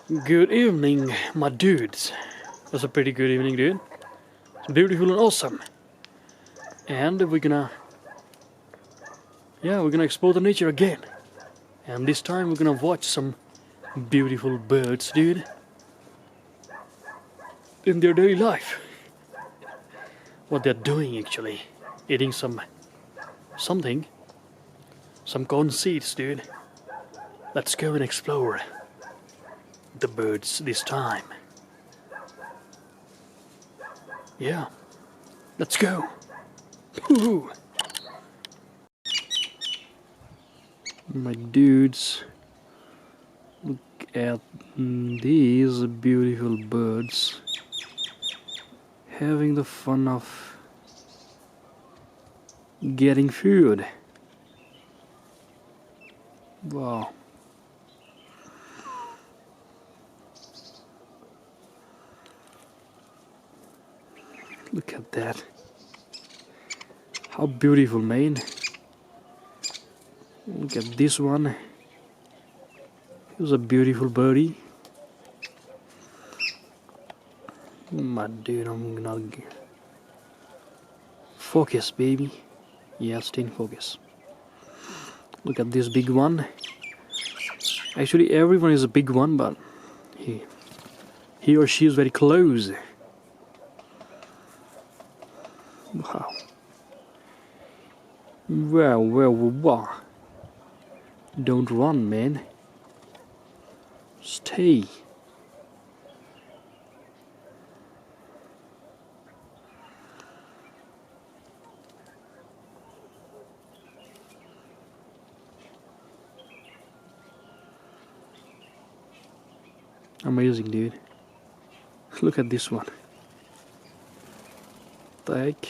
Good evening, my dudes. That's a pretty good evening, dude. It's beautiful and awesome. And we're gonna explore the nature again. And this time we're gonna watch some beautiful birds, dude, in their daily life. What they're doing actually. Eating some corn seeds, dude. Let's go and explore the birds this time. Yeah, let's go. Woo-hoo. My dudes, look at these beautiful birds having the fun of getting food. Wow. Look at that. How beautiful, man. Look at this one. He's a beautiful birdie. My dude, I'm gonna focus, baby. Yeah, stay in focus. Look at this big one. Actually, everyone is a big one, but he or she is very close. Wow. Wow. Don't run, man. Stay. Amazing, dude. Look at this one. The heck?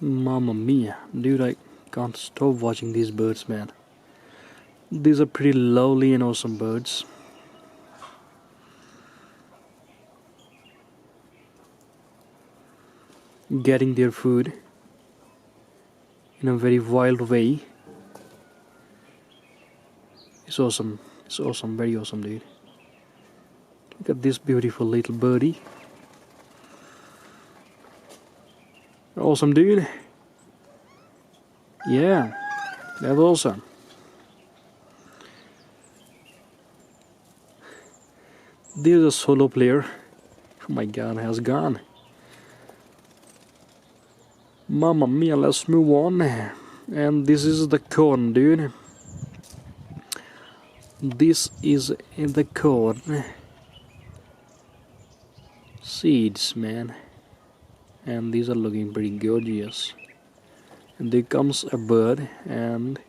Mamma mia, dude, I can't stop watching these birds, man. These are pretty lovely and awesome birds. Getting their food in a very wild way. It's awesome. It's awesome, very awesome, dude. Look at this beautiful little birdie. Awesome, dude. Yeah, that's awesome. There's a solo player. Oh my god, has gone. Mamma mia, let's move on. And this is the corn, dude. This is the corn seeds, man. And these are looking pretty gorgeous. And there comes a bird, and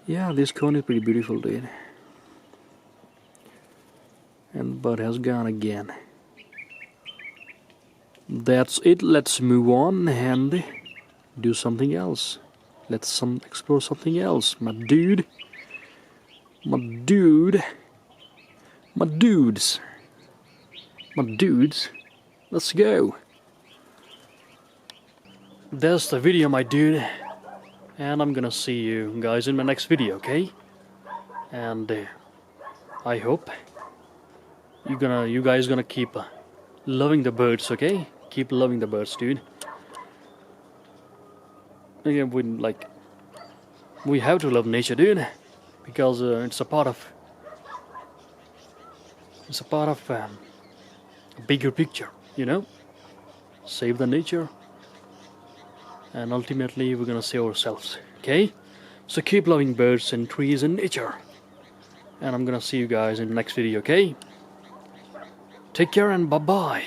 yeah, this corn is pretty beautiful, dude. And bird has gone again. That's it. Let's move on and do something else. Let's explore something else, my dude. My dudes. Let's go. That's the video, my dude. And I'm gonna see you guys in my next video, okay? And I hope you guys gonna keep loving the birds, okay? Keep loving the birds, dude. Again, we have to love nature, dude, because it's a part of a bigger picture, you know. Save the nature, and ultimately we're gonna save ourselves, okay? So keep loving birds and trees and nature, and I'm gonna see you guys in the next video, okay? Take care and bye bye.